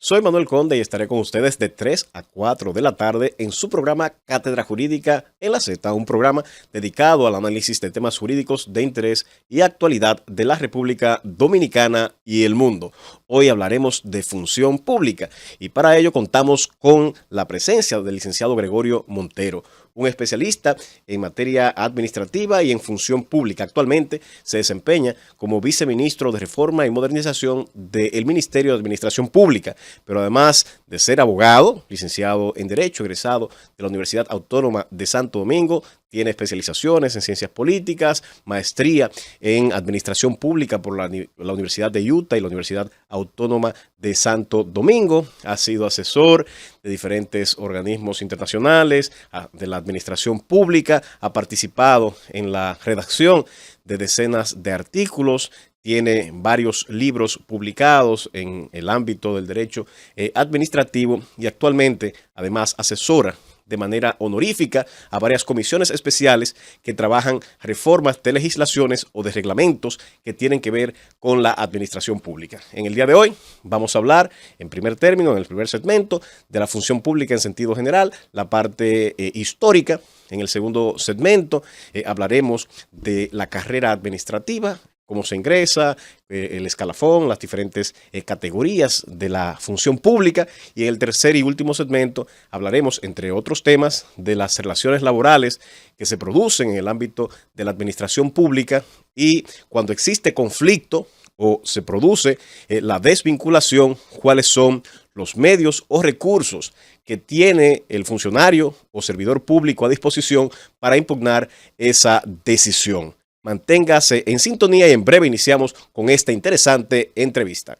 Soy Manuel Conde y estaré con ustedes de 3 a 4 de la tarde en su programa Cátedra Jurídica en la Z, un programa dedicado al análisis de temas jurídicos de interés y actualidad de la República Dominicana y el mundo. Hoy hablaremos de función pública y para ello contamos con la presencia del licenciado Gregorio Montero, un especialista en materia administrativa y en función pública. Actualmente se desempeña como viceministro de Reforma y Modernización del Ministerio de Administración Pública, pero además de ser abogado, licenciado en Derecho, egresado de la Universidad Autónoma de Santo Domingo, tiene especializaciones en ciencias políticas, maestría en administración pública por la Universidad de Utah y la Universidad Autónoma de Santo Domingo. Ha sido asesor de diferentes organismos internacionales, de la administración pública, ha participado en la redacción de decenas de artículos, tiene varios libros publicados en el ámbito del derecho administrativo y actualmente además asesora de manera honorífica a varias comisiones especiales que trabajan reformas de legislaciones o de reglamentos que tienen que ver con la administración pública. En el día de hoy vamos a hablar en primer término, en el primer segmento, de la función pública en sentido general, la parte histórica. En el segundo segmento hablaremos de la carrera administrativa, cómo se ingresa, el escalafón, las diferentes categorías de la función pública. Y en el tercer y último segmento hablaremos, entre otros temas, de las relaciones laborales que se producen en el ámbito de la administración pública y cuando existe conflicto o se produce la desvinculación, cuáles son los medios o recursos que tiene el funcionario o servidor público a disposición para impugnar esa decisión. Manténgase en sintonía y en breve iniciamos con esta interesante entrevista.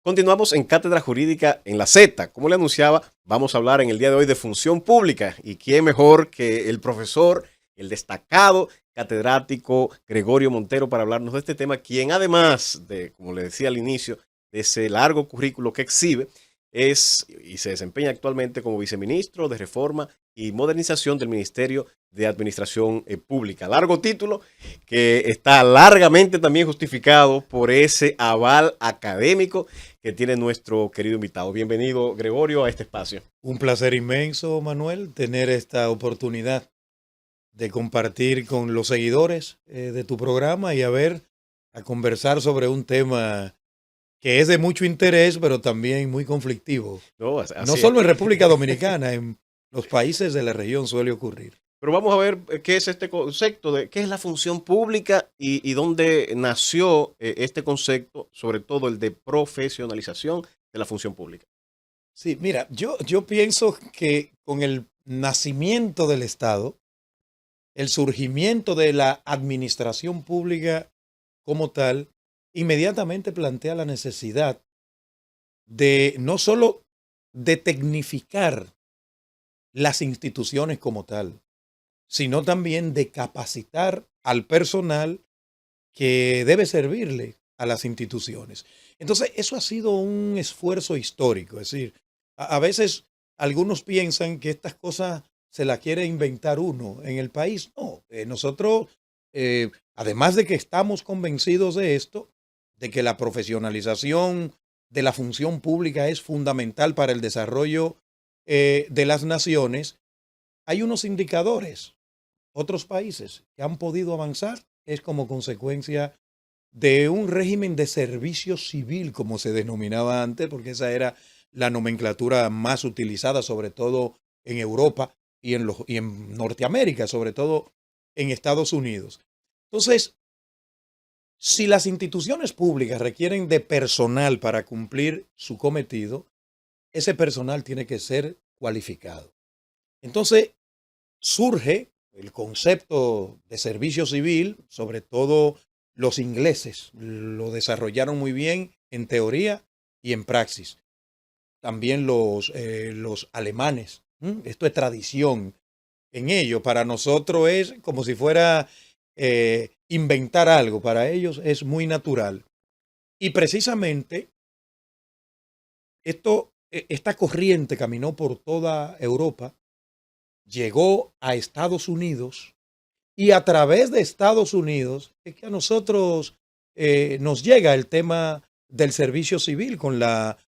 Continuamos en Cátedra Jurídica en la Z. Como le anunciaba, vamos a hablar en el día de hoy de función pública. ¿Y quién mejor que el profesor, el destacado catedrático Gregorio Montero para hablarnos de este tema, quien además de, como le decía al inicio, de ese largo currículo que exhibe, es y se desempeña actualmente como viceministro de Reforma y Modernización del Ministerio de Administración Pública. Largo título que está largamente también justificado por ese aval académico que tiene nuestro querido invitado. Bienvenido, Gregorio, a este espacio. Un placer inmenso, Manuel, tener esta oportunidad de compartir con los seguidores de tu programa y a conversar sobre un tema que es de mucho interés, pero también muy conflictivo. No solo en República Dominicana, en los países de la región suele ocurrir. Pero vamos a ver qué es este concepto de qué es la función pública y dónde nació este concepto, sobre todo el de profesionalización de la función pública. Sí, mira, yo pienso que con el nacimiento del Estado, el surgimiento de la administración pública como tal, inmediatamente plantea la necesidad de no solo de tecnificar las instituciones como tal, sino también de capacitar al personal que debe servirle a las instituciones. Entonces, eso ha sido un esfuerzo histórico. Es decir, a veces algunos piensan que estas cosas se las quiere inventar uno en el país. No, nosotros, además de que estamos convencidos de esto, de que la profesionalización de la función pública es fundamental para el desarrollo de las naciones, hay unos indicadores. Otros países que han podido avanzar es como consecuencia de un régimen de servicio civil, como se denominaba antes, porque esa era la nomenclatura más utilizada, sobre todo en Europa y en Norteamérica, sobre todo en Estados Unidos. Entonces, si las instituciones públicas requieren de personal para cumplir su cometido, ese personal tiene que ser cualificado. Entonces, surge el concepto de servicio civil, sobre todo los ingleses lo desarrollaron muy bien en teoría y en praxis. También los alemanes. Esto es tradición en ello. Para nosotros es como si fuera inventar algo. Para ellos es muy natural. Y precisamente esta corriente caminó por toda Europa, llegó a Estados Unidos y a través de Estados Unidos es que a nosotros nos llega el tema del servicio civil con la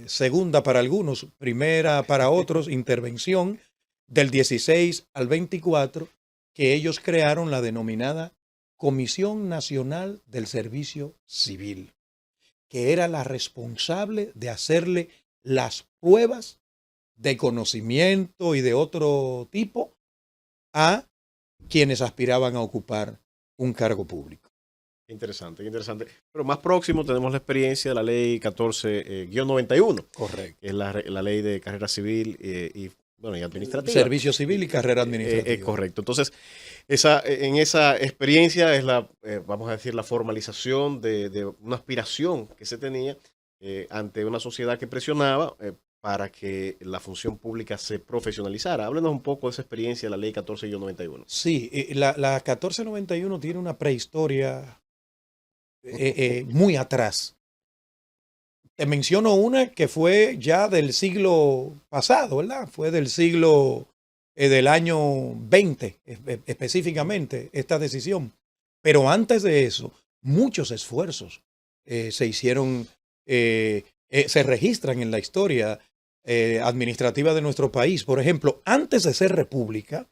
segunda para algunos, primera para otros, intervención del 16 al 24, que ellos crearon la denominada Comisión Nacional del Servicio Civil, que era la responsable de hacerle las pruebas de conocimiento y de otro tipo a quienes aspiraban a ocupar un cargo público. Interesante, interesante. Pero más próximo tenemos la experiencia de la ley 14-91. Correcto. Que es la ley de carrera civil y administrativa. Servicio civil y carrera administrativa. Correcto. Entonces, en esa experiencia es vamos a decir, la formalización de una aspiración que se tenía ante una sociedad que presionaba para que la función pública se profesionalizara. Háblenos un poco de esa experiencia de la ley 14-91. Sí, la 1491 tiene una prehistoria muy atrás. Te menciono una que fue ya del siglo pasado, ¿verdad? Fue del siglo del año 20 específicamente, esta decisión. Pero antes de eso, muchos esfuerzos se hicieron, se registran en la historia administrativa de nuestro país. Por ejemplo, antes de ser república,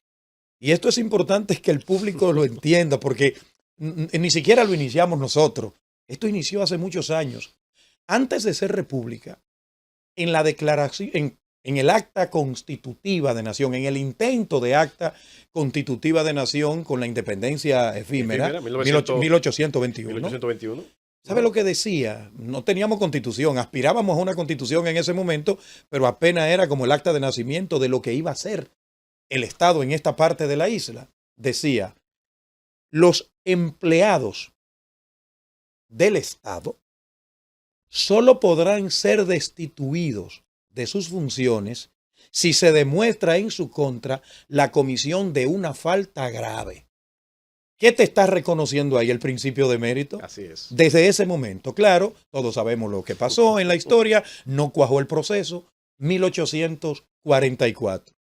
y esto es importante que el público lo entienda, porque ni siquiera lo iniciamos nosotros. Esto inició hace muchos años. Antes de ser república, en la declaración, en el acta constitutiva de nación, en el intento de acta constitutiva de nación con la independencia efímera, 1821. 1821. ¿Sabe lo que decía? No teníamos constitución, aspirábamos a una constitución en ese momento, pero apenas era como el acta de nacimiento de lo que iba a ser el Estado en esta parte de la isla. Decía, los empleados del Estado solo podrán ser destituidos de sus funciones si se demuestra en su contra la comisión de una falta grave. ¿Qué te está reconociendo ahí? El principio de mérito. Así es. Desde ese momento, claro, todos sabemos lo que pasó en la historia, no cuajó el proceso, 1844.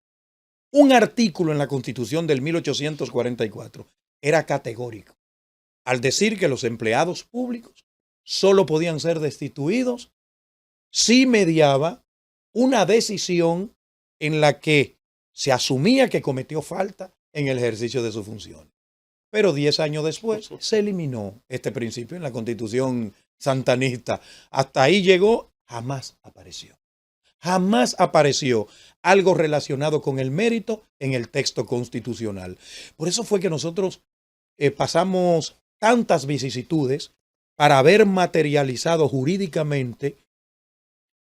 Un artículo en la Constitución del 1844 era categórico, al decir que los empleados públicos solo podían ser destituidos si mediaba una decisión en la que se asumía que cometió falta en el ejercicio de sus funciones. Pero 10 años después se eliminó este principio en la Constitución santanista. Hasta ahí llegó, jamás apareció. Jamás apareció algo relacionado con el mérito en el texto constitucional. Por eso fue que nosotros pasamos tantas vicisitudes para haber materializado jurídicamente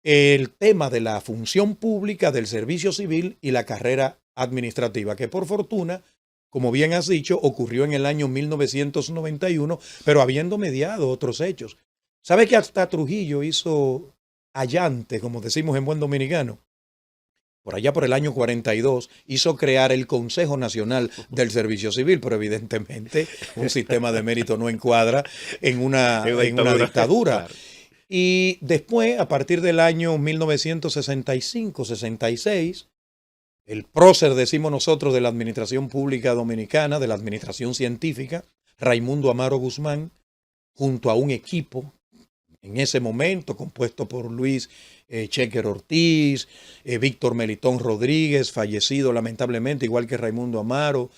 el tema de la función pública, del servicio civil y la carrera administrativa, que por fortuna, como bien has dicho, ocurrió en el año 1991, pero habiendo mediado otros hechos. ¿Sabe que hasta Trujillo hizo allante, como decimos en buen dominicano? Por allá por el año 42, hizo crear el Consejo Nacional del Servicio Civil, pero evidentemente un sistema de mérito no encuadra en una dictadura. Claro. Y después, a partir del año 1965-66, el prócer, decimos nosotros, de la Administración Pública Dominicana, de la Administración Científica, Raimundo Amaro Guzmán, junto a un equipo, en ese momento, compuesto por Luis Chequer Ortiz, Víctor Melitón Rodríguez, fallecido lamentablemente, igual que Raimundo Amaro,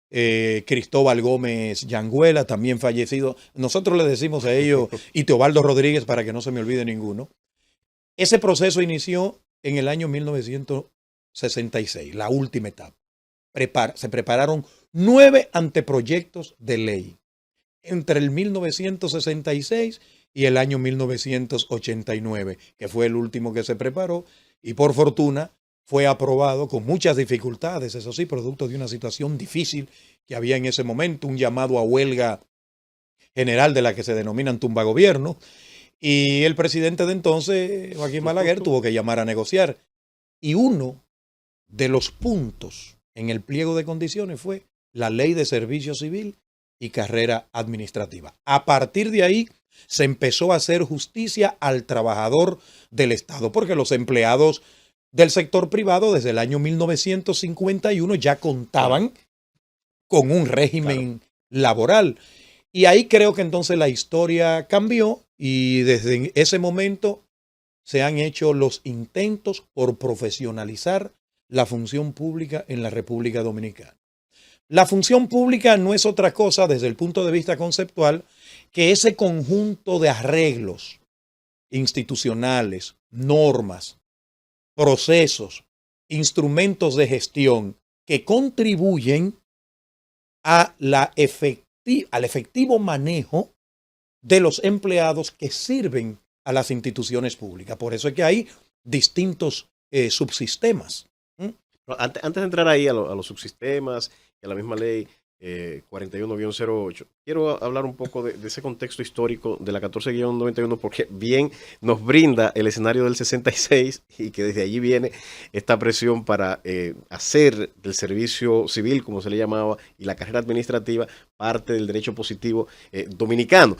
Cristóbal Gómez Yanguela, también fallecido. Nosotros le decimos a ellos, y Teobaldo Rodríguez, para que no se me olvide ninguno. Ese proceso inició en el año 1966, la última etapa. Se prepararon 9 anteproyectos de ley entre el 1966 y el año 1989, que fue el último que se preparó, y por fortuna fue aprobado con muchas dificultades, eso sí, producto de una situación difícil que había en ese momento, un llamado a huelga general de la que se denominan tumbagobierno, y el presidente de entonces, Joaquín Balaguer, tuvo que llamar a negociar. Y uno de los puntos en el pliego de condiciones fue la ley de servicio civil y carrera administrativa. A partir de ahí se empezó a hacer justicia al trabajador del Estado, porque los empleados del sector privado desde el año 1951 ya contaban con un régimen laboral. Y ahí creo que entonces la historia cambió y desde ese momento se han hecho los intentos por profesionalizar la función pública en la República Dominicana. La función pública no es otra cosa desde el punto de vista conceptual que ese conjunto de arreglos institucionales, normas, procesos, instrumentos de gestión que contribuyen a al efectivo manejo de los empleados que sirven a las instituciones públicas. Por eso es que hay distintos subsistemas. Antes de entrar ahí a los subsistemas y a la misma ley 41-08, quiero hablar un poco de ese contexto histórico de la 14-91, porque bien nos brinda el escenario del 66 y que desde allí viene esta presión para hacer del servicio civil, como se le llamaba, y la carrera administrativa parte del derecho positivo dominicano.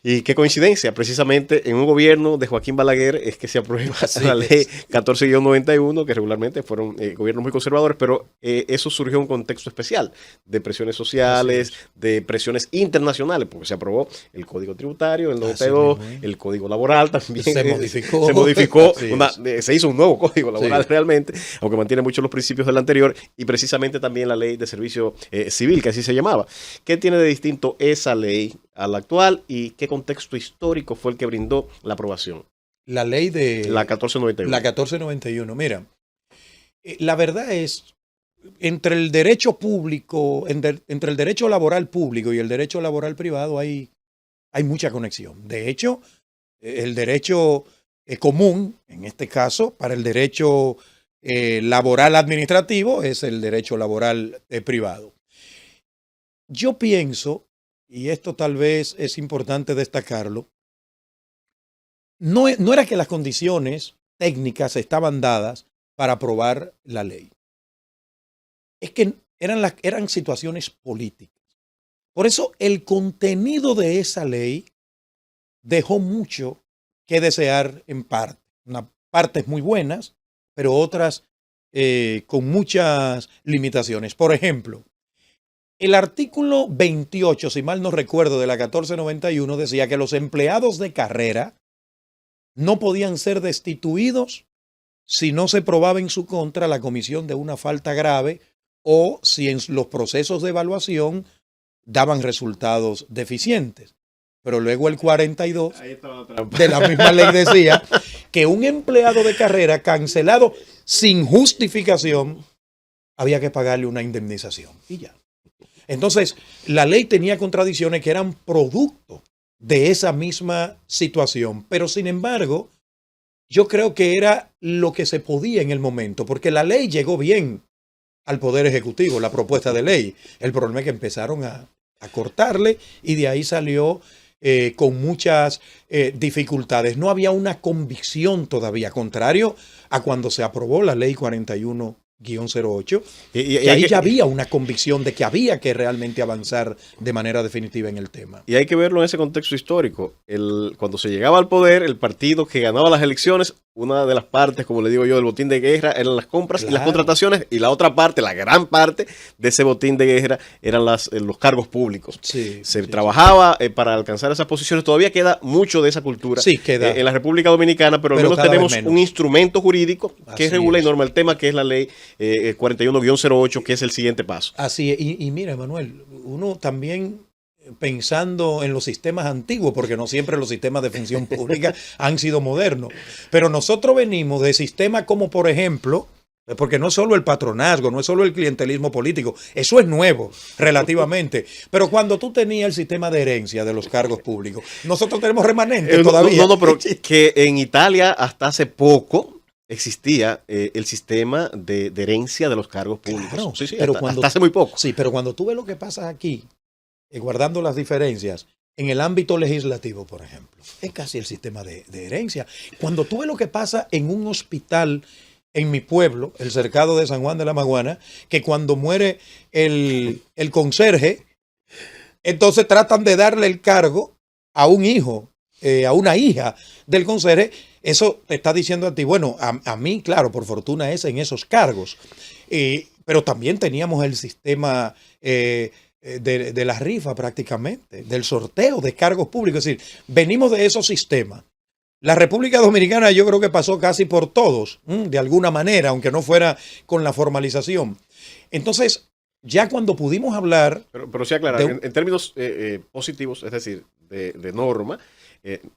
Y qué coincidencia, precisamente en un gobierno de Joaquín Balaguer es que se aprueba la ley 14-91, que regularmente fueron gobiernos muy conservadores, pero eso surgió en un contexto especial de presiones sociales, de presiones internacionales, porque se aprobó el Código Tributario en el 92, el Código Laboral también se modificó. Se hizo un nuevo Código Laboral realmente, aunque mantiene muchos los principios del anterior, y precisamente también la ley de servicio civil, que así se llamaba. ¿Qué tiene de distinto esa ley a la actual y qué contexto histórico fue el que brindó la aprobación? La ley de... La 1491. La 1491. Mira, la verdad es, entre el derecho público, entre el derecho laboral público y el derecho laboral privado hay mucha conexión. De hecho, el derecho común, en este caso, para el derecho laboral administrativo es el derecho laboral privado. Yo pienso, y esto tal vez es importante destacarlo, no era que las condiciones técnicas estaban dadas para aprobar la ley. Es que eran situaciones políticas. Por eso el contenido de esa ley dejó mucho que desear en parte. Unas partes muy buenas, pero otras con muchas limitaciones. Por ejemplo, el artículo 28, si mal no recuerdo, de la 1491 decía que los empleados de carrera no podían ser destituidos si no se probaba en su contra la comisión de una falta grave o si en los procesos de evaluación daban resultados deficientes. Pero luego el 42 de la misma ley decía que un empleado de carrera cancelado sin justificación había que pagarle una indemnización y ya. Entonces, la ley tenía contradicciones que eran producto de esa misma situación, pero sin embargo, yo creo que era lo que se podía en el momento, porque la ley llegó bien al Poder Ejecutivo, la propuesta de ley. El problema es que empezaron a cortarle y de ahí salió con muchas dificultades. No había una convicción todavía, contrario a cuando se aprobó la ley 41-08, y ahí ya había una convicción de que había que realmente avanzar de manera definitiva en el tema. Y hay que verlo en ese contexto histórico. Cuando se llegaba al poder, el partido que ganaba las elecciones, una de las partes, como le digo yo, del botín de guerra eran las compras y las contrataciones, y la otra parte, la gran parte de ese botín de guerra eran los cargos públicos. Se trabajaba para alcanzar esas posiciones. Todavía queda mucho de esa cultura en la República Dominicana, pero al menos tenemos un instrumento jurídico que regula y norma el tema, que es la ley 41-08, que es el siguiente paso. Así es. Y mira, Manuel, uno también pensando en los sistemas antiguos, porque no siempre los sistemas de función pública han sido modernos, pero nosotros venimos de sistemas como, por ejemplo, porque no es solo el patronazgo, no es solo el clientelismo político, eso es nuevo relativamente, pero cuando tú tenías el sistema de herencia de los cargos públicos, nosotros tenemos remanentes todavía. No, pero que en Italia hasta hace poco existía el sistema de herencia de los cargos públicos. Claro, sí, pero hasta hace muy poco. Sí, pero cuando tú ves lo que pasa aquí, guardando las diferencias, en el ámbito legislativo, por ejemplo, es casi el sistema de herencia. Cuando tú ves lo que pasa en un hospital en mi pueblo, el cercado de San Juan de la Maguana, que cuando muere el conserje, entonces tratan de darle el cargo a un hijo, a una hija del conserje. Eso te está diciendo a ti, bueno, a mí, claro, por fortuna es en esos cargos. Pero también teníamos el sistema de la rifa prácticamente, del sorteo de cargos públicos. Es decir, venimos de esos sistemas. La República Dominicana yo creo que pasó casi por todos, de alguna manera, aunque no fuera con la formalización. Entonces, ya cuando pudimos hablar... Pero sí aclarar, en términos positivos, es decir, de norma,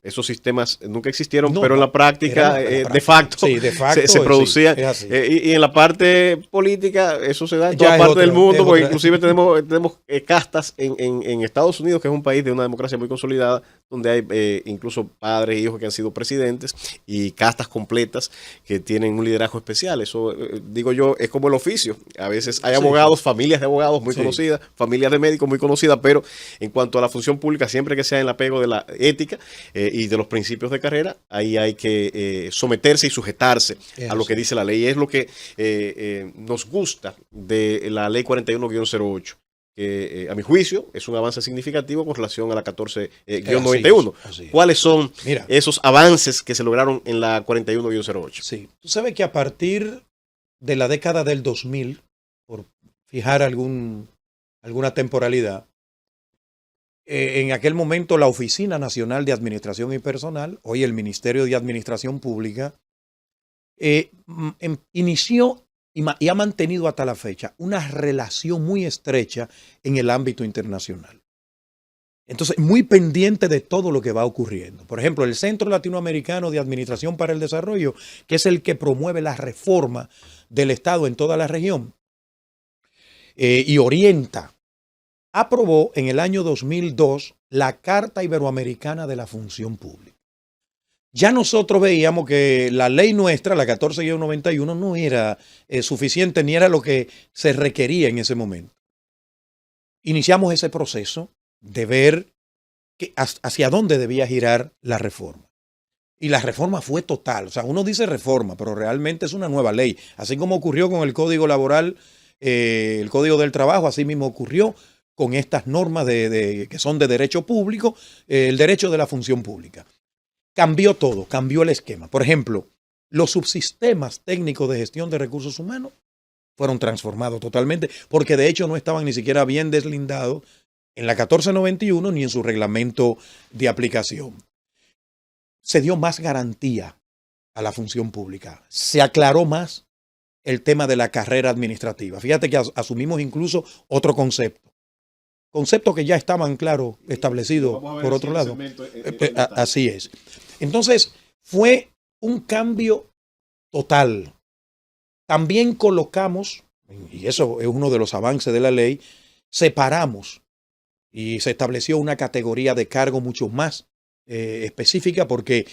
esos sistemas nunca existieron, no, pero en la práctica, de facto, sí, de facto se producían. Sí, y en la parte política, eso se da en toda parte del mundo, porque inclusive tenemos castas en Estados Unidos, que es un país de una democracia muy consolidada, donde hay incluso padres e hijos que han sido presidentes y castas completas que tienen un liderazgo especial. Eso, digo yo, es como el oficio. A veces hay abogados, familias de abogados muy conocidas, familias de médicos muy conocidas, pero en cuanto a la función pública, siempre que sea en el apego de la ética y de los principios de carrera, ahí hay que someterse y sujetarse a lo que dice la ley. Es lo que nos gusta de la ley 41-08. Que a mi juicio es un avance significativo con relación a la 14-91. ¿Cuáles son esos avances que se lograron en la 41-08? Sí, tú sabes que a partir de la década del 2000, por fijar alguna temporalidad, en aquel momento la Oficina Nacional de Administración y Personal, hoy el Ministerio de Administración Pública, inició y ha mantenido hasta la fecha una relación muy estrecha en el ámbito internacional. Entonces, muy pendiente de todo lo que va ocurriendo. Por ejemplo, el Centro Latinoamericano de Administración para el Desarrollo, que es el que promueve la reforma del Estado en toda la región y orienta, aprobó en el año 2002 la Carta Iberoamericana de la Función Pública. Ya nosotros veíamos que la ley nuestra, la 14-91, no era suficiente ni era lo que se requería en ese momento. Iniciamos ese proceso de ver hacia dónde debía girar la reforma. Y la reforma fue total. O sea, uno dice reforma, pero realmente es una nueva ley. Así como ocurrió con el Código Laboral, el Código del Trabajo, así mismo ocurrió con estas normas que son de derecho público, el derecho de la función pública. Cambió todo, cambió el esquema. Por ejemplo, los subsistemas técnicos de gestión de recursos humanos fueron transformados totalmente, porque de hecho no estaban ni siquiera bien deslindados en la 1491 ni en su reglamento de aplicación. Se dio más garantía a la función pública, se aclaró más el tema de la carrera administrativa. Fíjate que asumimos incluso otro concepto. Conceptos que ya estaban, claro, establecidos por otro lado. Así es. Entonces, fue un cambio total. También colocamos, y eso es uno de los avances de la ley, separamos y se estableció una categoría de cargo mucho más específica porque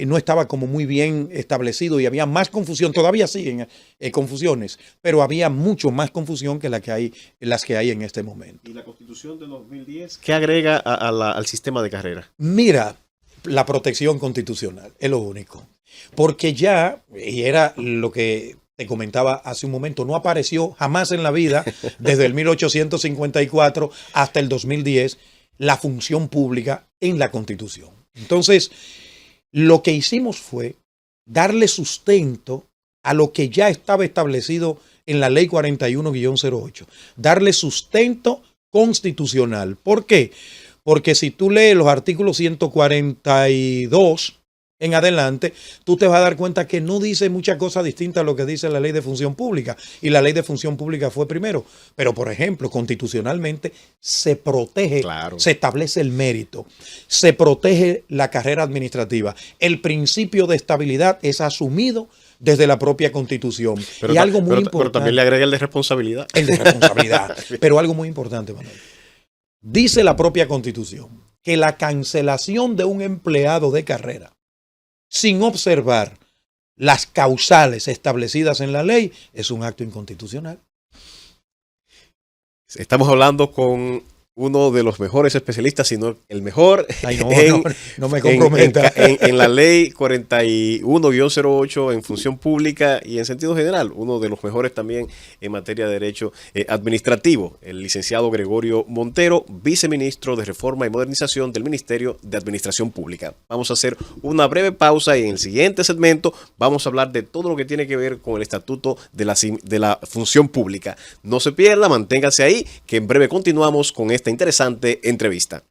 no estaba como muy bien establecido y había más confusión. Todavía siguen confusiones, pero había mucho más confusión que las que hay en este momento. ¿Y la Constitución de 2010 qué agrega al sistema de carrera? Mira, la protección constitucional es lo único. Porque ya, y era lo que te comentaba hace un momento, no apareció jamás en la vida, desde el 1854 hasta el 2010, la función pública en la Constitución. Entonces, lo que hicimos fue darle sustento a lo que ya estaba establecido en la ley 41-08, darle sustento constitucional. ¿Por qué? Porque si tú lees los artículos 142 en adelante, tú te vas a dar cuenta que no dice muchas cosas distintas a lo que dice la ley de función pública. Y la ley de función pública fue primero. Pero, por ejemplo, constitucionalmente se protege, se establece el mérito, se protege la carrera administrativa. El principio de estabilidad es asumido desde la propia Constitución. Pero, algo muy importante. Pero también le agrega el de responsabilidad. El de responsabilidad. Pero algo muy importante, Manuel. Dice la propia Constitución que la cancelación de un empleado de carrera sin observar las causales establecidas en la ley es un acto inconstitucional. Estamos hablando con uno de los mejores especialistas, sino el mejor. Ay, no me comprometa. En la ley 41-08 en función pública y en sentido general, uno de los mejores también en materia de derecho administrativo, el licenciado Gregorio Montero, viceministro de Reforma y Modernización del Ministerio de Administración Pública. Vamos a hacer una breve pausa y en el siguiente segmento vamos a hablar de todo lo que tiene que ver con el estatuto de la función pública. No se pierda, manténgase ahí, que en breve continuamos con esta interesante entrevista.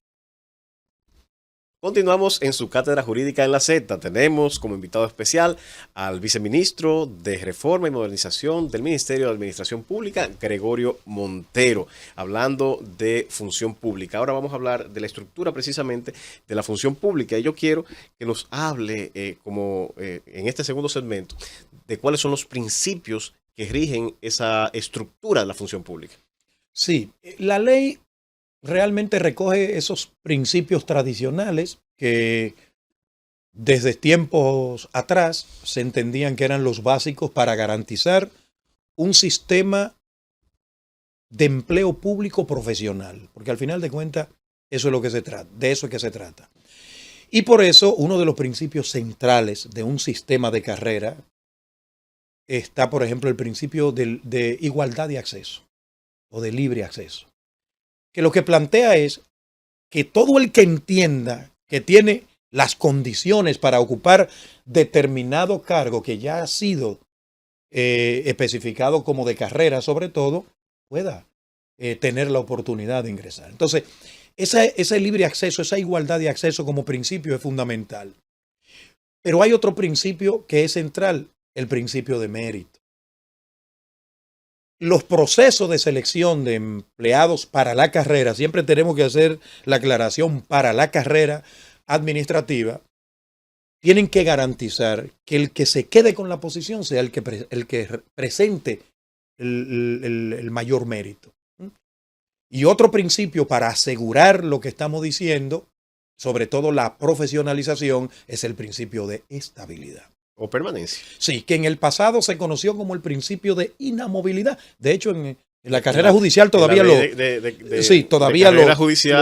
Continuamos en su cátedra jurídica en la Z. Tenemos como invitado especial al viceministro de Reforma y Modernización del Ministerio de Administración Pública, Gregorio Montero, hablando de función pública. Ahora vamos a hablar de la estructura precisamente de la función pública. Y yo quiero que nos hable, en este segundo segmento, de cuáles son los principios que rigen esa estructura de la función pública. Sí, la ley realmente recoge esos principios tradicionales que desde tiempos atrás se entendían que eran los básicos para garantizar un sistema de empleo público profesional, porque al final de cuentas eso es lo que se trata, de eso es que se trata. Y por eso uno de los principios centrales de un sistema de carrera está, por ejemplo, el principio de igualdad de acceso o de libre acceso, que lo que plantea es que todo el que entienda que tiene las condiciones para ocupar determinado cargo que ya ha sido especificado como de carrera sobre todo, pueda tener la oportunidad de ingresar. Entonces, ese libre acceso, esa igualdad de acceso como principio es fundamental. Pero hay otro principio que es central, el principio de mérito. Los procesos de selección de empleados para la carrera, siempre tenemos que hacer la aclaración para la carrera administrativa, tienen que garantizar que el que se quede con la posición sea el que presente el mayor mérito. Y otro principio para asegurar lo que estamos diciendo, sobre todo la profesionalización, es el principio de estabilidad. O permanencia. Sí, que en el pasado se conoció como el principio de inamovilidad. De hecho, en la carrera judicial todavía lo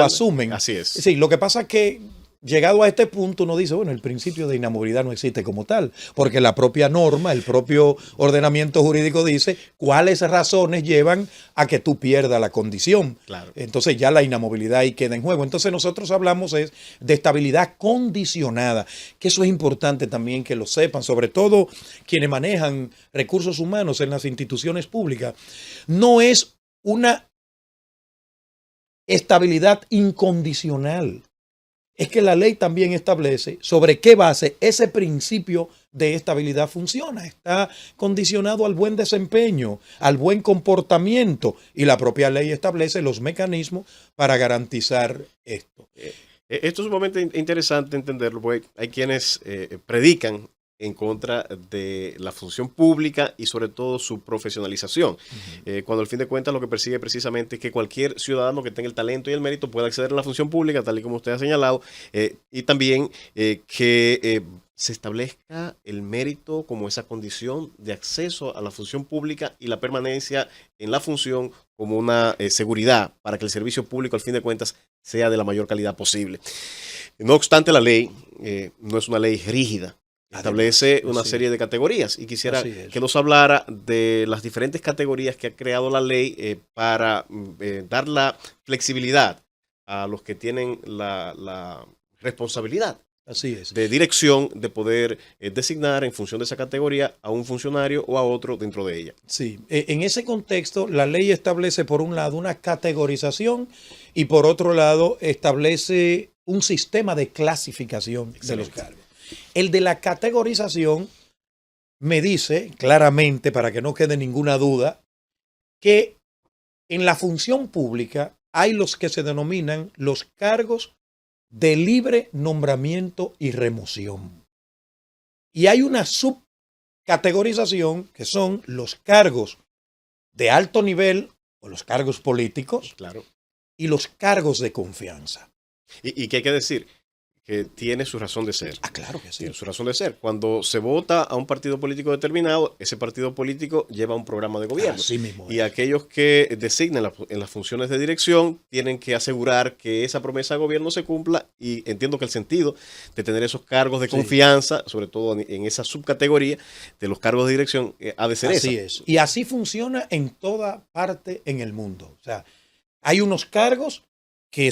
asumen. Así es. Sí, lo que pasa es que llegado a este punto uno dice, bueno, el principio de inamovilidad no existe como tal, porque la propia norma, el propio ordenamiento jurídico dice cuáles razones llevan a que tú pierdas la condición. Claro. Entonces ya la inamovilidad ahí queda en juego. Entonces nosotros hablamos de estabilidad condicionada, que eso es importante también que lo sepan, sobre todo quienes manejan recursos humanos en las instituciones públicas. No es una estabilidad incondicional. Es que la ley también establece sobre qué base ese principio de estabilidad funciona. Está condicionado al buen desempeño, al buen comportamiento, y la propia ley establece los mecanismos para garantizar esto. Esto es sumamente interesante entenderlo, porque hay quienes predican en contra de la función pública y sobre todo su profesionalización. Cuando al fin de cuentas lo que persigue precisamente es que cualquier ciudadano que tenga el talento y el mérito pueda acceder a la función pública, tal y como usted ha señalado, y también que se establezca el mérito como esa condición de acceso a la función pública y la permanencia en la función como una seguridad para que el servicio público al fin de cuentas sea de la mayor calidad posible. No obstante, la ley no es una ley rígida. Establece una serie de categorías y quisiera que nos hablara de las diferentes categorías que ha creado la ley para dar la flexibilidad a los que tienen la responsabilidad. Así es. De dirección, de poder designar en función de esa categoría a un funcionario o a otro dentro de ella. Sí, en ese contexto la ley establece por un lado una categorización y por otro lado establece un sistema de clasificación de los cargos. El de la categorización me dice claramente, para que no quede ninguna duda, que en la función pública hay los que se denominan los cargos de libre nombramiento y remoción. Y hay una subcategorización que son los cargos de alto nivel o los cargos políticos, claro, y los cargos de confianza. ¿Y qué hay que decir? Que tiene su razón de ser. Ah, claro que sí. Tiene su razón de ser. Cuando se vota a un partido político determinado, ese partido político lleva un programa de gobierno. Así mismo es. Y aquellos que designan en las funciones de dirección tienen que asegurar que esa promesa de gobierno se cumpla, y entiendo que el sentido de tener esos cargos de confianza, sobre todo en esa subcategoría de los cargos de dirección, ha de ser esa. Así es. Y así funciona en toda parte en el mundo. O sea, hay unos cargos que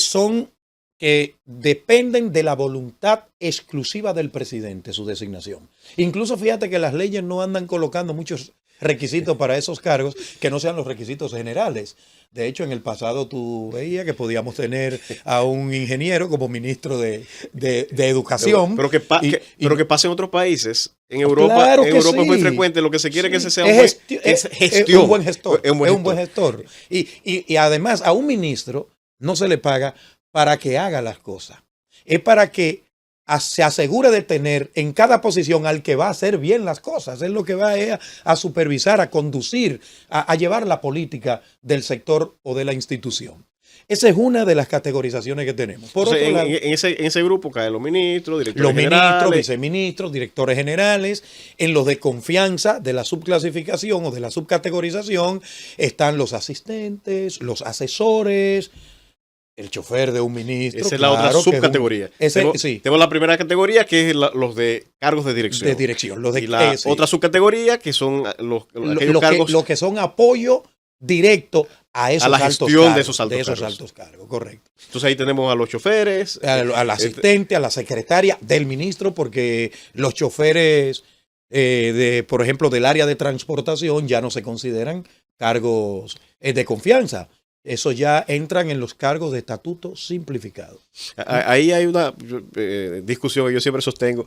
dependen de la voluntad exclusiva del presidente, su designación. Incluso fíjate que las leyes no andan colocando muchos requisitos para esos cargos que no sean los requisitos generales. De hecho, en el pasado tú veías que podíamos tener a un ingeniero como ministro de Educación. Pero que pase en otros países. En Europa, Claro en que Europa es muy sí. frecuente. Lo que se quiere es que ese sea un buen gestor. Es un buen gestor. Y además, a un ministro no se le paga para que haga las cosas. Es para que se asegure de tener en cada posición al que va a hacer bien las cosas. Es lo que va a supervisar, a conducir, a llevar la política del sector o de la institución. Esa es una de las categorizaciones que tenemos. Por Entonces, otro lado, en ese grupo caen los ministros, directores los ministros, generales, viceministros, directores generales. En los de confianza de la subclasificación o de la subcategorización están los asistentes, los asesores, el chofer de un ministro. Esa es la otra subcategoría. Tenemos la primera categoría, que es los de cargos de dirección. De dirección. Y la otra subcategoría, que son aquellos cargos. Los que son apoyo directo a la gestión de esos altos cargos. Correcto. Entonces ahí tenemos a los choferes. Al asistente, a la secretaria del ministro, porque los choferes, por ejemplo, del área de transportación ya no se consideran cargos de confianza. Eso ya entran en los cargos de estatuto simplificado. Ahí hay una discusión que yo siempre sostengo,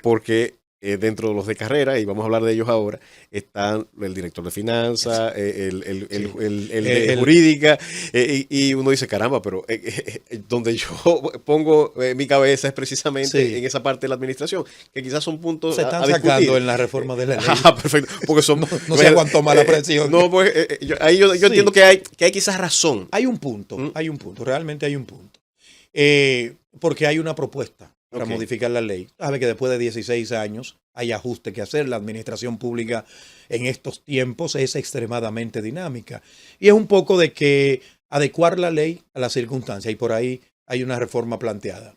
porque dentro de los de carrera, y vamos a hablar de ellos ahora, están el director de finanzas, el de jurídica, y uno dice, caramba, pero donde yo pongo mi cabeza es precisamente en esa parte de la administración, que quizás son puntos se están sacando en la reforma de la ley. Perfecto, porque son... no se aguantó más la presión. No, pues yo entiendo que hay quizás razón. Hay un punto, realmente hay un punto. Porque hay una propuesta para modificar la ley. Sabe que después de 16 años hay ajuste que hacer. La administración pública en estos tiempos es extremadamente dinámica. Y es un poco de que adecuar la ley a las circunstancias. Y por ahí hay una reforma planteada.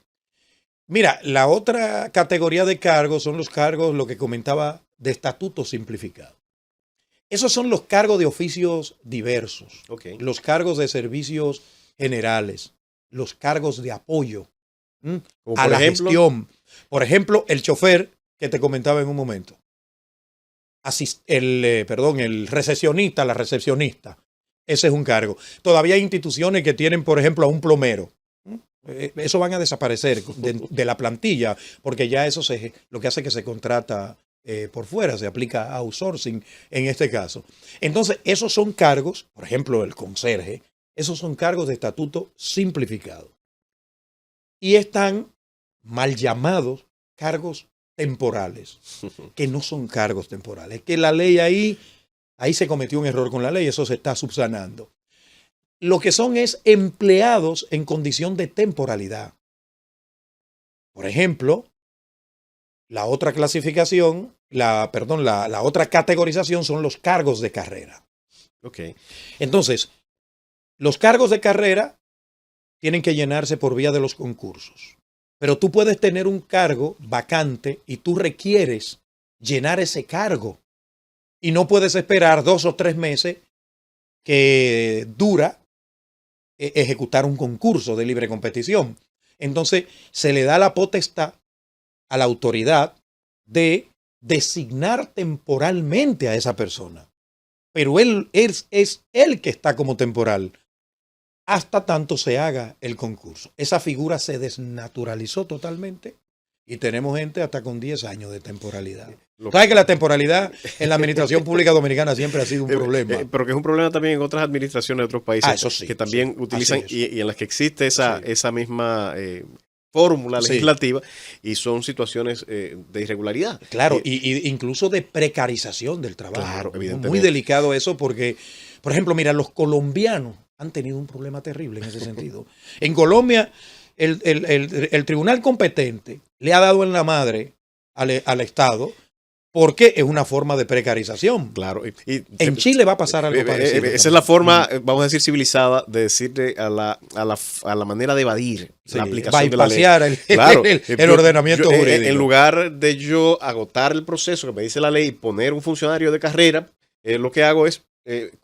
Mira, la otra categoría de cargos son los cargos, lo que comentaba, de estatuto simplificado. Esos son los cargos de oficios diversos. Los cargos de servicios generales. Los cargos de apoyo a la gestión. Por ejemplo, el chofer que te comentaba en un momento. El recepcionista, la recepcionista. Ese es un cargo. Todavía hay instituciones que tienen, por ejemplo, a un plomero. Eso van a desaparecer de la plantilla, porque ya eso lo que hace es que se contrata por fuera, se aplica outsourcing en este caso. Entonces, esos son cargos, por ejemplo, el conserje, esos son cargos de estatuto simplificado. Y están mal llamados cargos temporales, que no son cargos temporales. Que la ley ahí se cometió un error con la ley, eso se está subsanando. Lo que son es empleados en condición de temporalidad. Por ejemplo, la otra clasificación, la otra categorización son los cargos de carrera. Entonces, los cargos de carrera tienen que llenarse por vía de los concursos. Pero tú puedes tener un cargo vacante y tú requieres llenar ese cargo. Y no puedes esperar 2 o 3 meses que dura ejecutar un concurso de libre competición. Entonces, se le da la potestad a la autoridad de designar temporalmente a esa persona. Pero él es el que está como temporal hasta tanto se haga el concurso. Esa figura se desnaturalizó totalmente y tenemos gente hasta con 10 años de temporalidad. ¿Sabes que la temporalidad en la administración pública dominicana siempre ha sido un problema? Pero que es un problema también en otras administraciones de otros países eso sí, que también utilizan y en las que existe esa misma fórmula legislativa y son situaciones de irregularidad. Claro, y incluso de precarización del trabajo. Claro, evidentemente. Muy delicado eso porque, por ejemplo, mira, los colombianos han tenido un problema terrible en ese sentido. En Colombia, el tribunal competente le ha dado en la madre al Estado porque es una forma de precarización. Claro. En Chile va a pasar algo parecido. Esa es la forma, vamos a decir, civilizada de decirle a la manera de evadir la aplicación de la ley. El ordenamiento jurídico. En lugar de yo agotar el proceso que me dice la ley y poner un funcionario de carrera, lo que hago es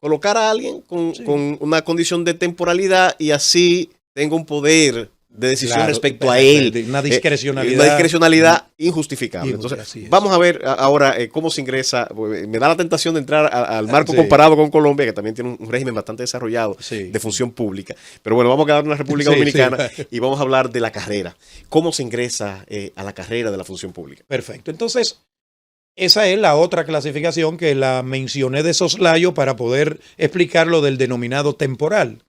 colocar a alguien con una condición de temporalidad y así tengo un poder de decisión Claro, respecto a él. una discrecionalidad. Una discrecionalidad injustificable. Entonces, vamos a ver ahora cómo se ingresa. Me da la tentación de entrar al marco comparado con Colombia, que también tiene un régimen bastante desarrollado de función pública. Pero bueno, vamos a quedar en la República Dominicana y vamos a hablar de la carrera. ¿Cómo se ingresa a la carrera de la función pública? Perfecto. Entonces, esa es la otra clasificación que la mencioné de soslayo para poder explicar lo del denominado temporal.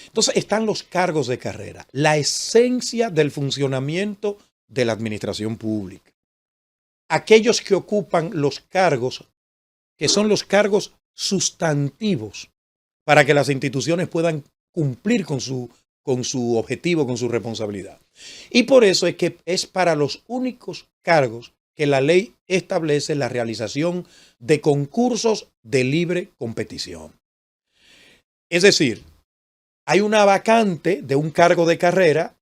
Entonces están los cargos de carrera, la esencia del funcionamiento de la administración pública. Aquellos que ocupan los cargos, que son los cargos sustantivos para que las instituciones puedan cumplir con su objetivo, con su responsabilidad. Y por eso es que es para los únicos cargos que la ley establece la realización de concursos de libre competición. Es decir, hay una vacante de un cargo de carrera,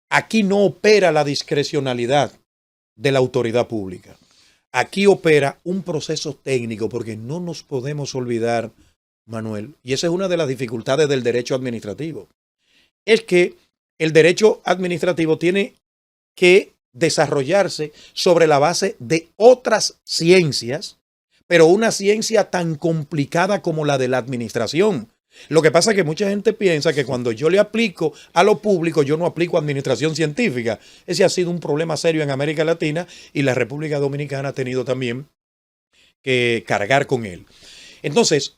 aquí no opera la discrecionalidad de la autoridad pública. Aquí opera un proceso técnico, porque no nos podemos olvidar, Manuel, y esa es una de las dificultades del derecho administrativo, es que el derecho administrativo tiene que desarrollarse sobre la base de otras ciencias, pero una ciencia tan complicada como la de la administración. Lo que pasa es que mucha gente piensa que cuando yo le aplico a lo público, yo no aplico administración científica. Ese ha sido un problema serio en América Latina y la República Dominicana ha tenido también que cargar con él. Entonces,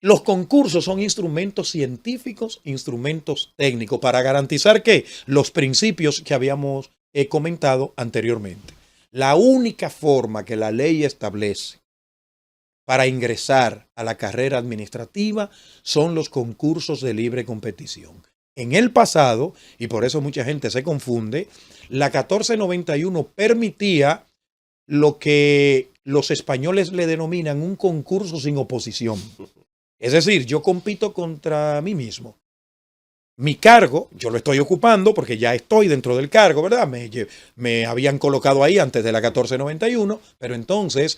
los concursos son instrumentos científicos, instrumentos técnicos, para garantizar que los principios que habíamos comentado anteriormente. La única forma que la ley establece para ingresar a la carrera administrativa son los concursos de libre competición. En el pasado, y por eso mucha gente se confunde, la 1491 permitía lo que los españoles le denominan un concurso sin oposición. Es decir, yo compito contra mí mismo. Mi cargo, yo lo estoy ocupando porque ya estoy dentro del cargo, ¿verdad? Me habían colocado ahí antes de la 1491, pero entonces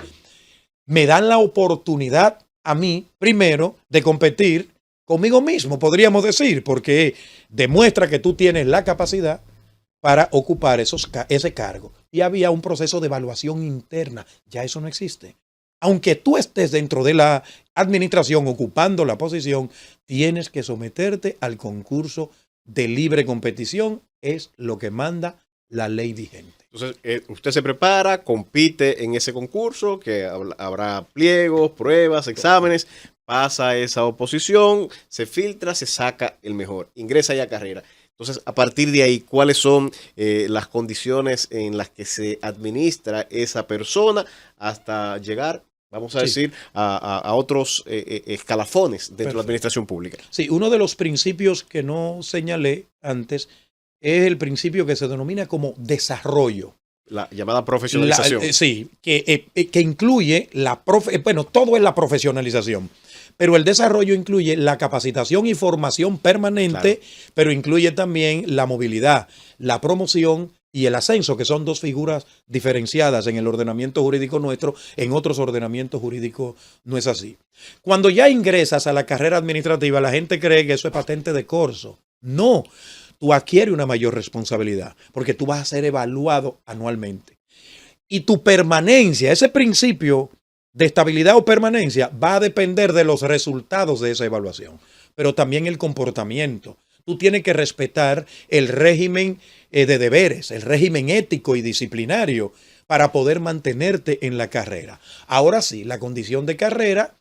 me dan la oportunidad a mí, primero, de competir conmigo mismo, podríamos decir, porque demuestra que tú tienes la capacidad para ocupar ese cargo. Y había un proceso de evaluación interna. Ya eso no existe. Aunque tú estés dentro de la administración ocupando la posición, tienes que someterte al concurso de libre competición. Es lo que manda la ley vigente. Entonces, usted se prepara, compite en ese concurso, que habrá pliegos, pruebas, exámenes, pasa esa oposición, se filtra, se saca el mejor, ingresa ya a carrera. Entonces, a partir de ahí, ¿cuáles son las condiciones en las que se administra esa persona hasta llegar, vamos a decir, a otros escalafones dentro de la administración pública? Sí, uno de los principios que no señalé antes es el principio que se denomina como desarrollo. La llamada profesionalización. Sí, que incluye todo es la profesionalización. Pero el desarrollo incluye la capacitación y formación permanente, claro, pero incluye también la movilidad, la promoción y el ascenso, que son dos figuras diferenciadas en el ordenamiento jurídico nuestro. En otros ordenamientos jurídicos no es así. Cuando ya ingresas a la carrera administrativa, la gente cree que eso es patente de corso. No. Tú adquieres una mayor responsabilidad porque tú vas a ser evaluado anualmente. Y tu permanencia, ese principio de estabilidad o permanencia, va a depender de los resultados de esa evaluación, pero también el comportamiento. Tú tienes que respetar el régimen de deberes, el régimen ético y disciplinario para poder mantenerte en la carrera. Ahora sí, la condición de carrera,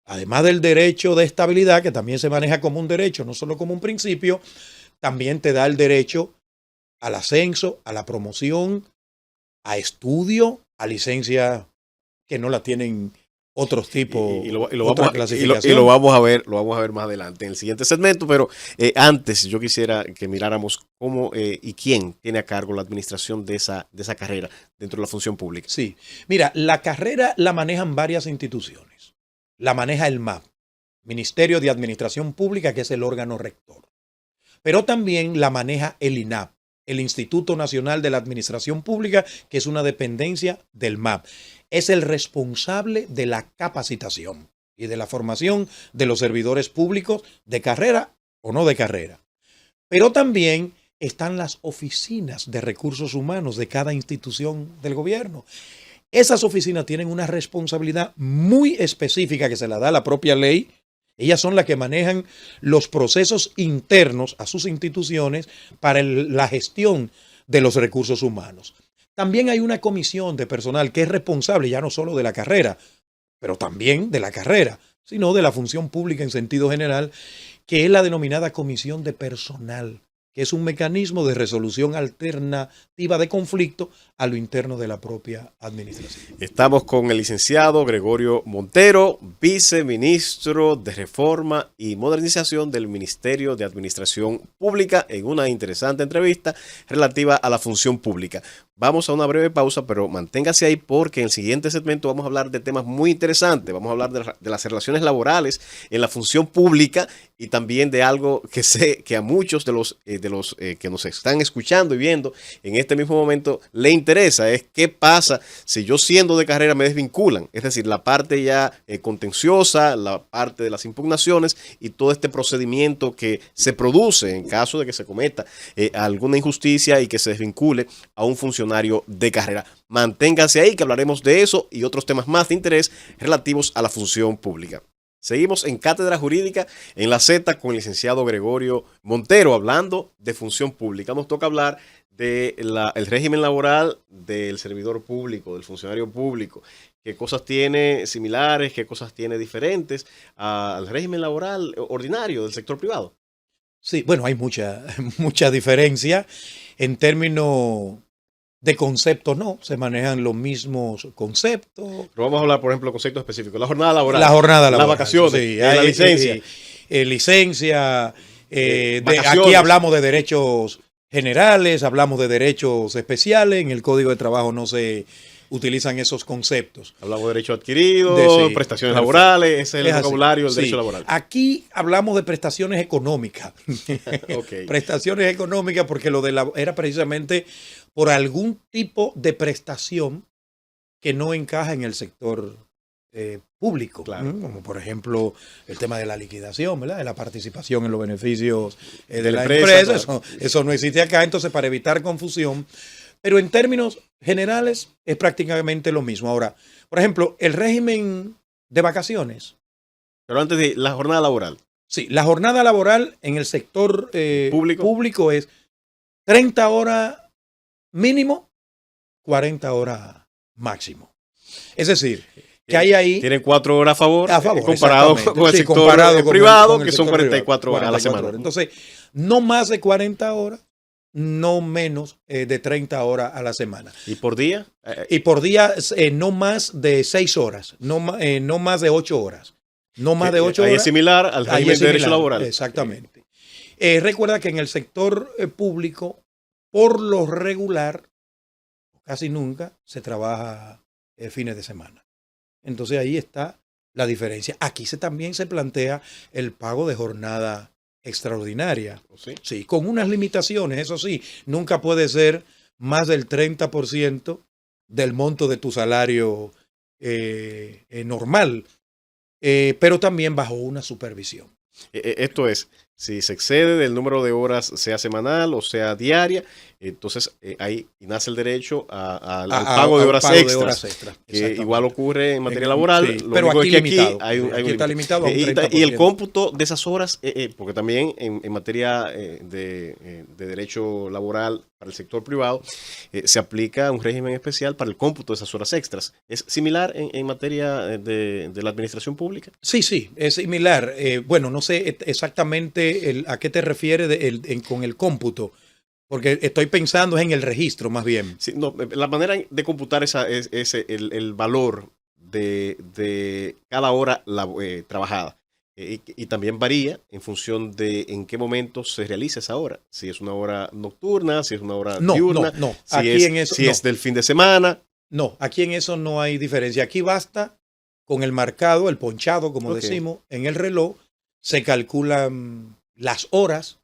además del derecho de estabilidad, que también se maneja como un derecho, no solo como un principio, también te da el derecho al ascenso, a la promoción, a estudio, a licencia que no la tienen otros tipos, otra clasificación. Y lo vamos a ver más adelante en el siguiente segmento, pero antes yo quisiera que miráramos cómo y quién tiene a cargo la administración de esa carrera dentro de la función pública. Sí, mira, la carrera la manejan varias instituciones. La maneja el MAP, Ministerio de Administración Pública, que es el órgano rector. Pero también la maneja el INAP, el Instituto Nacional de la Administración Pública, que es una dependencia del MAP. Es el responsable de la capacitación y de la formación de los servidores públicos de carrera o no de carrera. Pero también están las oficinas de recursos humanos de cada institución del gobierno. Esas oficinas tienen una responsabilidad muy específica que se la da la propia ley. Ellas son las que manejan los procesos internos a sus instituciones para la gestión de los recursos humanos. También hay una comisión de personal que es responsable ya no solo de la carrera, pero también de la carrera, sino de la función pública en sentido general, que es la denominada comisión de personal, que es un mecanismo de resolución alternativa de conflicto a lo interno de la propia administración. Estamos con el licenciado Gregorio Montero, viceministro de Reforma y Modernización del Ministerio de Administración Pública, en una interesante entrevista relativa a la función pública. Vamos a una breve pausa, pero manténgase ahí porque en el siguiente segmento vamos a hablar de temas muy interesantes. Vamos a hablar de las relaciones laborales en la función pública y también de algo que sé que a muchos de los que nos están escuchando y viendo en este mismo momento le interesa, es qué pasa si yo siendo de carrera me desvinculan. Es decir, la parte ya contenciosa, la parte de las impugnaciones y todo este procedimiento que se produce en caso de que se cometa alguna injusticia y que se desvincule a un funcionario de carrera. Manténganse ahí que hablaremos de eso y otros temas más de interés relativos a la función pública. Seguimos en Cátedra Jurídica en la Z con el licenciado Gregorio Montero hablando de función pública. Nos toca hablar del régimen laboral del servidor público, del funcionario público. ¿Qué cosas tiene similares, qué cosas tiene diferentes al régimen laboral ordinario del sector privado? Sí, bueno, hay mucha diferencia en términos de conceptos, no, se manejan los mismos conceptos. Pero vamos a hablar, por ejemplo, de conceptos específicos. La jornada laboral. La jornada laboral. Las vacaciones, sí, la licencia. Licencia. Aquí hablamos de derechos generales, hablamos de derechos especiales. En el Código de Trabajo no se utilizan esos conceptos. Hablamos de derechos adquiridos, prestaciones laborales, ese es el vocabulario del derecho laboral. Aquí hablamos de prestaciones económicas. Okay. Prestaciones económicas porque era precisamente por algún tipo de prestación que no encaja en el sector público, claro. Como por ejemplo el tema de la liquidación, ¿verdad? De la participación en los beneficios de la empresa. Claro. Eso no existe acá, entonces para evitar confusión. Pero en términos generales es prácticamente lo mismo. Ahora, por ejemplo, el régimen de vacaciones. Pero antes de la jornada laboral. Sí, la jornada laboral en el sector público es 30 horas mínimo, 40 horas máximo. Es decir, que hay ahí... Tienen 4 horas a favor comparado con el sector comparado privado, que son 44 horas a la semana. Entonces, no más de 40 horas, no menos de 30 horas a la semana. ¿Y por día? Y por día no más de 6 horas, no más de 8 horas. No más de 8 horas. Ahí es similar al régimen de derecho laboral. Exactamente. Recuerda que en el sector público, por lo regular, casi nunca se trabaja fines de semana. Entonces ahí está la diferencia. Aquí también se plantea el pago de jornada extraordinaria. ¿Sí? Sí, con unas limitaciones, eso sí, nunca puede ser más del 30% del monto de tu salario normal, pero también bajo una supervisión. Esto es, si se excede del número de horas, sea semanal o sea diaria, entonces ahí nace el derecho al pago de horas extras, que igual ocurre en materia laboral. Sí, pero aquí, está limitado a un 30%. Y el cómputo de esas horas, porque también en materia de derecho laboral para el sector privado, se aplica un régimen especial para el cómputo de esas horas extras. ¿Es similar en materia de la administración pública? Sí, es similar. Bueno, no sé exactamente a qué te refieres con el cómputo. Porque estoy pensando en el registro más bien. Sí, no, la manera de computar es el valor de cada hora trabajada. Y también varía en función de en qué momento se realiza esa hora. Si es una hora nocturna, si es una hora diurna, no. Si es del fin de semana. No, aquí en eso no hay diferencia. Aquí basta con el marcado, el ponchado, como decimos, en el reloj. Se calculan las horas.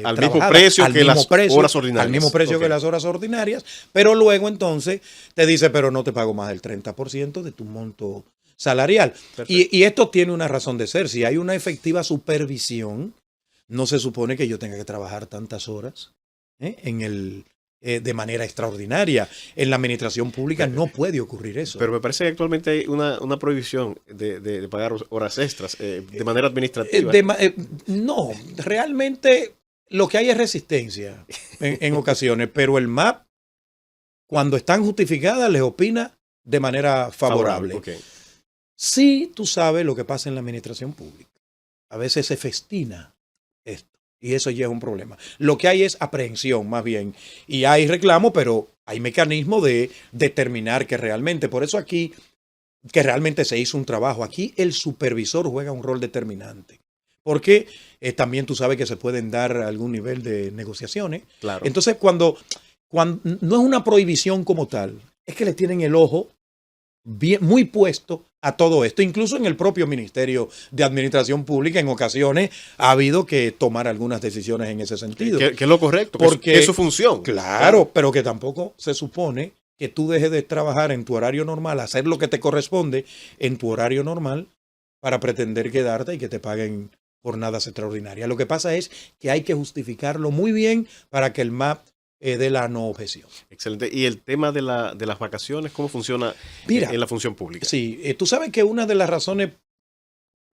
Al mismo precio que las horas ordinarias. Al mismo precio que las horas ordinarias, pero luego entonces te dice, pero no te pago más del 30% de tu monto salarial. Y esto tiene una razón de ser. Si hay una efectiva supervisión, no se supone que yo tenga que trabajar tantas horas de manera extraordinaria. En la administración pública no puede ocurrir eso. Pero me parece que actualmente hay una prohibición de pagar horas extras de manera administrativa. No, realmente lo que hay es resistencia en ocasiones, pero el MAP, cuando están justificadas, les opina de manera favorable. Okay. Sí, tú sabes lo que pasa en la administración pública. A veces se festina esto. Y eso ya es un problema. Lo que hay es aprehensión, más bien. Y hay reclamo, pero hay mecanismo de determinar que realmente, por eso aquí, que realmente se hizo un trabajo. Aquí el supervisor juega un rol determinante. Porque también tú sabes que se pueden dar algún nivel de negociaciones. Claro. Entonces, cuando no es una prohibición como tal, es que le tienen el ojo bien, muy puesto a todo esto. Incluso en el propio Ministerio de Administración Pública en ocasiones ha habido que tomar algunas decisiones en ese sentido. Que es lo correcto, porque es su función. Claro, pero que tampoco se supone que tú dejes de trabajar en tu horario normal, hacer lo que te corresponde en tu horario normal para pretender quedarte y que te paguen jornadas extraordinarias. Lo que pasa es que hay que justificarlo muy bien para que el MAP de la no objeción. Excelente. ¿Y el tema de las vacaciones, cómo funciona en la función pública? Sí, tú sabes que una de las razones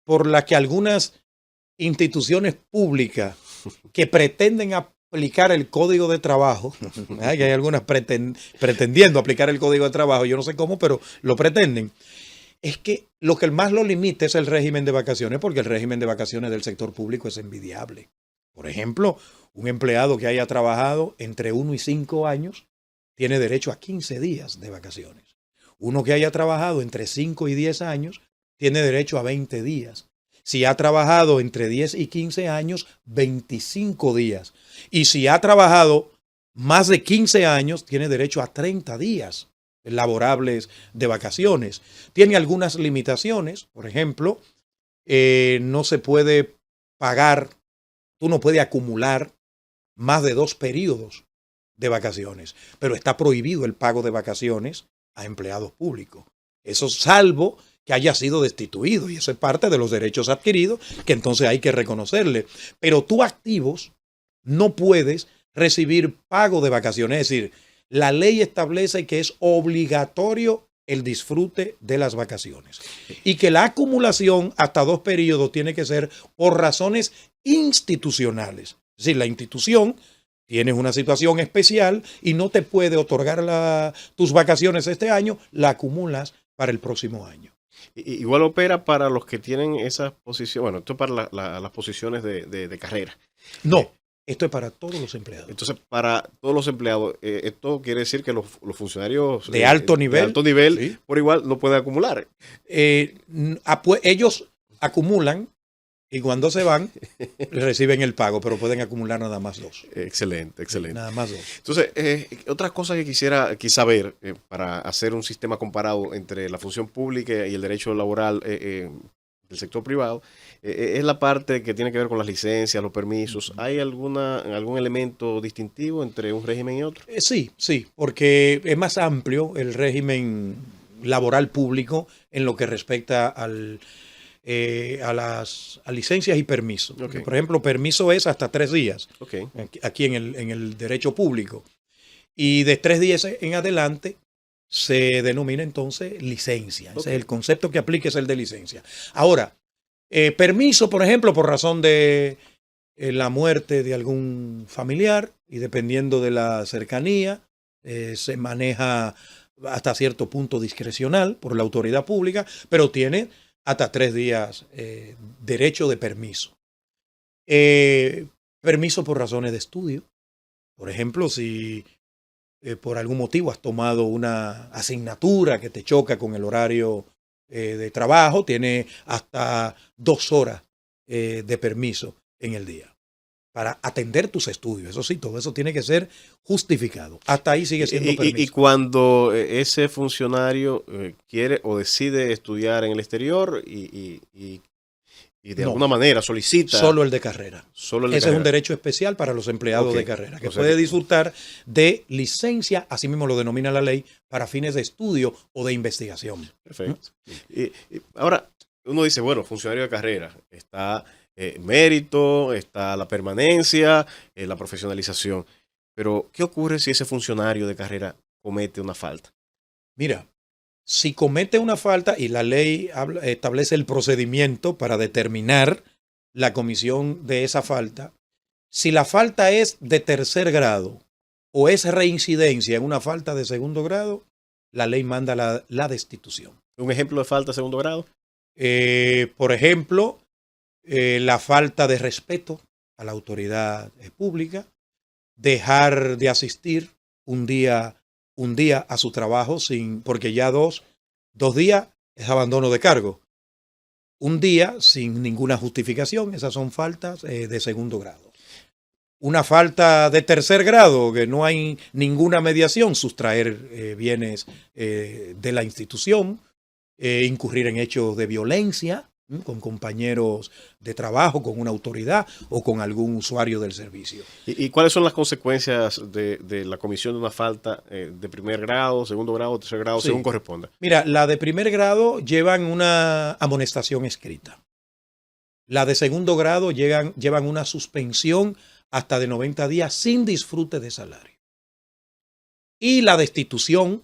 por las que algunas instituciones públicas que pretenden aplicar el Código de Trabajo, que hay algunas pretendiendo aplicar el Código de Trabajo, yo no sé cómo, pero lo pretenden, es que lo que más lo limita es el régimen de vacaciones, porque el régimen de vacaciones del sector público es envidiable. Por ejemplo, un empleado que haya trabajado entre 1 y 5 años tiene derecho a 15 días de vacaciones. Uno que haya trabajado entre 5 y 10 años tiene derecho a 20 días. Si ha trabajado entre 10 y 15 años, 25 días. Y si ha trabajado más de 15 años, tiene derecho a 30 días laborables de vacaciones. Tiene algunas limitaciones. Por ejemplo, no se puede pagar, tú no puedes acumular más de 2 periodos de vacaciones, pero está prohibido el pago de vacaciones a empleados públicos. Eso salvo que haya sido destituido, y eso es parte de los derechos adquiridos que entonces hay que reconocerle. Pero tú activos no puedes recibir pago de vacaciones, es decir, la ley establece que es obligatorio el disfrute de las vacaciones y que la acumulación hasta 2 periodos tiene que ser por razones institucionales. Es decir, la institución tiene una situación especial y no te puede otorgar tus vacaciones este año, la acumulas para el próximo año. Igual opera para los que tienen esas posiciones, bueno, esto es para las posiciones de carrera. No, esto es para todos los empleados. Entonces, para todos los empleados, esto quiere decir que los funcionarios de alto nivel, ¿sí? Por igual no pueden acumular. Ellos acumulan y cuando se van reciben el pago, pero pueden acumular nada más 2. Excelente, excelente. Nada más 2. Entonces, otras cosas que quisiera saber para hacer un sistema comparado entre la función pública y el derecho laboral del sector privado, es la parte que tiene que ver con las licencias, los permisos. ¿Hay algún elemento distintivo entre un régimen y otro? Sí, porque es más amplio el régimen laboral público en lo que respecta a licencias y permisos. Okay. Por ejemplo, permiso es hasta 3 días okay. Aquí en el derecho público. Y de 3 días en adelante se denomina entonces licencia. Ese es el concepto que aplica, es el de licencia. Ahora, permiso, por ejemplo, por razón de la muerte de algún familiar y dependiendo de la cercanía, se maneja hasta cierto punto discrecional por la autoridad pública, pero tiene hasta 3 días derecho de permiso. Permiso por razones de estudio. Por ejemplo, si por algún motivo has tomado una asignatura que te choca con el horario de trabajo, tiene hasta 2 horas de permiso en el día para atender tus estudios. Eso sí, todo eso tiene que ser justificado. Hasta ahí sigue siendo permiso. Y cuando ese funcionario quiere o decide estudiar en el exterior y de alguna manera solicita... Solo el de carrera. Ese es un derecho especial para los empleados de carrera, que puede disfrutar de licencia, así mismo lo denomina la ley, para fines de estudio o de investigación. Perfecto. Y ahora, uno dice, bueno, funcionario de carrera, está mérito, está la permanencia, la profesionalización. Pero, ¿qué ocurre si ese funcionario de carrera comete una falta? Mira, si comete una falta y la ley establece el procedimiento para determinar la comisión de esa falta, si la falta es de tercer grado o es reincidencia en una falta de segundo grado, la ley manda la destitución. ¿Un ejemplo de falta de segundo grado? Por ejemplo, la falta de respeto a la autoridad pública, dejar de asistir un día a su trabajo porque ya dos días es abandono de cargo. Un día sin ninguna justificación, esas son faltas de segundo grado. Una falta de tercer grado, que no hay ninguna mediación, sustraer bienes de la institución, incurrir en hechos de violencia con compañeros de trabajo, con una autoridad o con algún usuario del servicio. ¿Y cuáles son las consecuencias de la comisión de una falta de primer grado, segundo grado, tercer grado, según corresponda? Mira, la de primer grado llevan una amonestación escrita. La de segundo grado llevan una suspensión hasta de 90 días sin disfrute de salario. Y la destitución,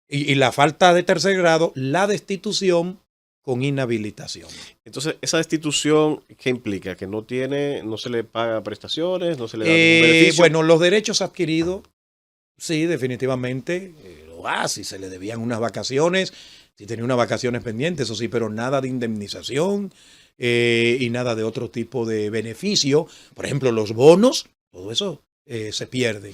y la falta de tercer grado, la destitución con inhabilitación. Entonces, esa destitución, ¿qué implica? ¿Que no se le paga prestaciones, no se le da ningún beneficio? Bueno, los derechos adquiridos, sí, definitivamente, si se le debían unas vacaciones, si tenía unas vacaciones pendientes, eso sí, pero nada de indemnización y nada de otro tipo de beneficio. Por ejemplo, los bonos, todo eso se pierde.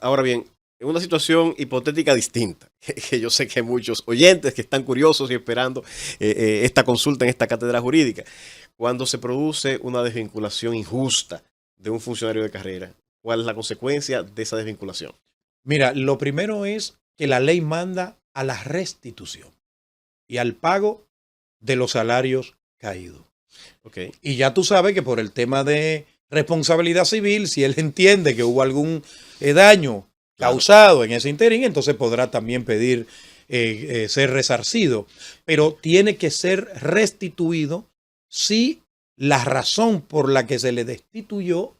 Ahora bien, en una situación hipotética distinta, que yo sé que hay muchos oyentes que están curiosos y esperando esta consulta en esta cátedra jurídica, cuando se produce una desvinculación injusta de un funcionario de carrera, ¿cuál es la consecuencia de esa desvinculación? Mira, lo primero es que la ley manda a la restitución y al pago de los salarios caídos. Okay. Y ya tú sabes que por el tema de responsabilidad civil, si él entiende que hubo algún daño causado en ese interín, entonces podrá también pedir ser resarcido. Pero tiene que ser restituido si la razón por la que se le destituyó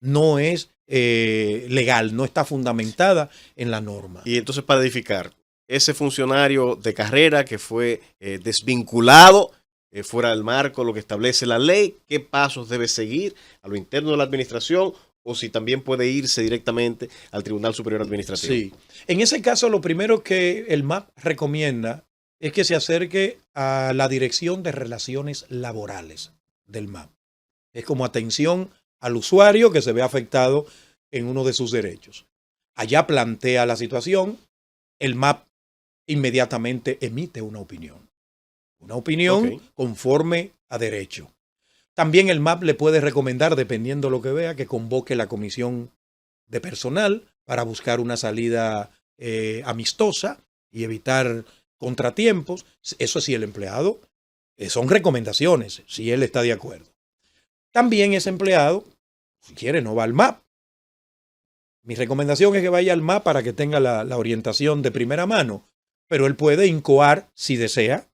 no es legal, no está fundamentada en la norma. Y entonces, para edificar, ese funcionario de carrera que fue desvinculado fuera del marco, lo que establece la ley, ¿qué pasos debe seguir a lo interno de la administración? O si también puede irse directamente al Tribunal Superior Administrativo. Sí. En ese caso, lo primero que el MAP recomienda es que se acerque a la Dirección de Relaciones Laborales del MAP. Es como atención al usuario que se ve afectado en uno de sus derechos. Allá plantea la situación, el MAP inmediatamente emite una opinión. Una opinión conforme a derecho. También el MAP le puede recomendar, dependiendo de lo que vea, que convoque la comisión de personal para buscar una salida amistosa y evitar contratiempos. Eso sí, el empleado, son recomendaciones, si él está de acuerdo. También ese empleado, si quiere, no va al MAP. Mi recomendación es que vaya al MAP para que tenga la orientación de primera mano, pero él puede incoar si desea.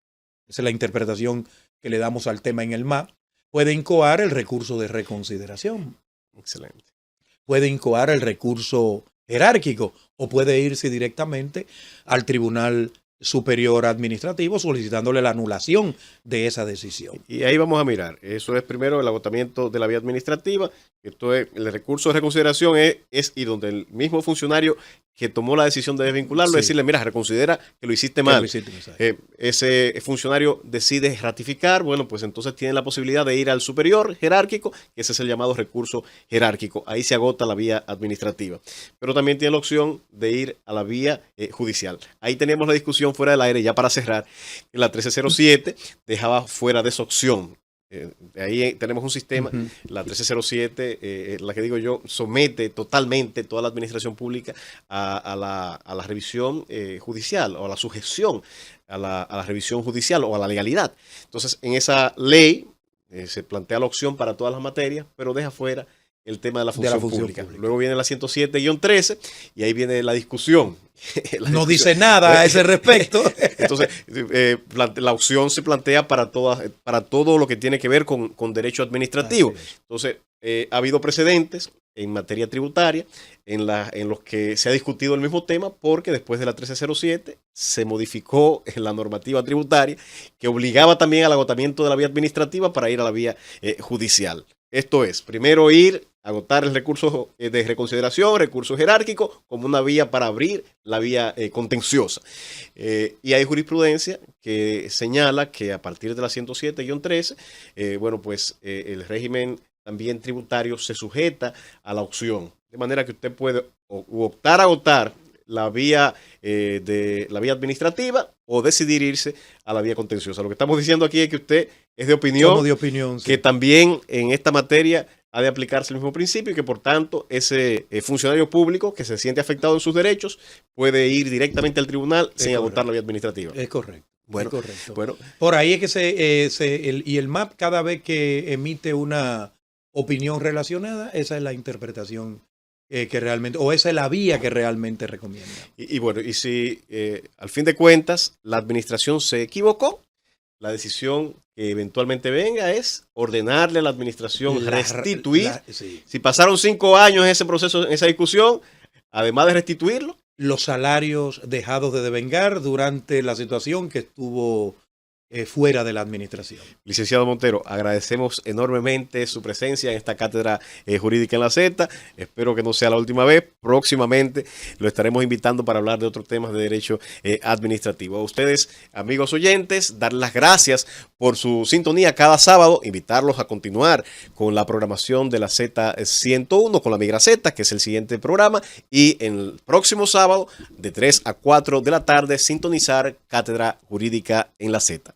Esa es la interpretación que le damos al tema en el MAP. Puede incoar el recurso de reconsideración. Excelente. Puede incoar el recurso jerárquico o puede irse directamente al Tribunal Superior Administrativo solicitándole la anulación de esa decisión. Y ahí vamos a mirar. Eso es primero el agotamiento de la vía administrativa. Esto es, el recurso de reconsideración es y donde el mismo funcionario que tomó la decisión de desvincularlo, decirle, mira, reconsidera que lo hiciste mal. Ese funcionario decide ratificar, bueno, pues entonces tiene la posibilidad de ir al superior jerárquico, que ese es el llamado recurso jerárquico. Ahí se agota la vía administrativa. Pero también tiene la opción de ir a la vía judicial. Ahí teníamos la discusión fuera del aire, ya para cerrar. La 1307 dejaba fuera de esa opción. Ahí tenemos un sistema, la 1307, la que digo yo, somete totalmente toda la administración pública a la revisión judicial o a la sujeción a la revisión judicial o a la legalidad. Entonces, en esa ley se plantea la opción para todas las materias, pero deja fuera el tema de la función pública. Luego viene la 107-13 y ahí viene la discusión. No dice nada a ese respecto. Entonces, la opción se plantea para todo lo que tiene que ver con derecho administrativo. Entonces, ha habido precedentes en materia tributaria en los que se ha discutido el mismo tema, porque después de la 1307 se modificó la normativa tributaria que obligaba también al agotamiento de la vía administrativa para ir a la vía judicial. Esto es, primero agotar el recurso de reconsideración, recurso jerárquico, como una vía para abrir la vía contenciosa. Y hay jurisprudencia que señala que a partir de la 107-13, bueno, pues el régimen también tributario se sujeta a la opción, de manera que usted puede optar a agotar la vía administrativa o decidir irse a la vía contenciosa. Lo que estamos diciendo aquí es que usted es de opinión, sí, que también en esta materia ha de aplicarse el mismo principio y que por tanto ese funcionario público que se siente afectado en sus derechos puede ir directamente al tribunal sin agotar la vía administrativa. Es correcto. Bueno, es correcto. Bueno, por ahí es que y el MAP cada vez que emite una opinión relacionada, esa es la interpretación que realmente, o esa es la vía que realmente recomienda. Y bueno, y si al fin de cuentas la administración se equivocó, la decisión que eventualmente venga es ordenarle a la administración restituir. Sí. Si pasaron 5 años en ese proceso, en esa discusión, además de restituirlo, los salarios dejados de devengar durante la situación que estuvo fuera de la administración. Licenciado Montero, agradecemos enormemente su presencia en esta cátedra jurídica en la Z. Espero que no sea la última vez. Próximamente lo estaremos invitando para hablar de otros temas de derecho administrativo. A ustedes, amigos oyentes, dar las gracias por su sintonía cada sábado, invitarlos a continuar con la programación de la Z101, con la Migra Z, que es el siguiente programa, y el próximo sábado, de 3 a 4 de la tarde, sintonizar Cátedra Jurídica en la Z.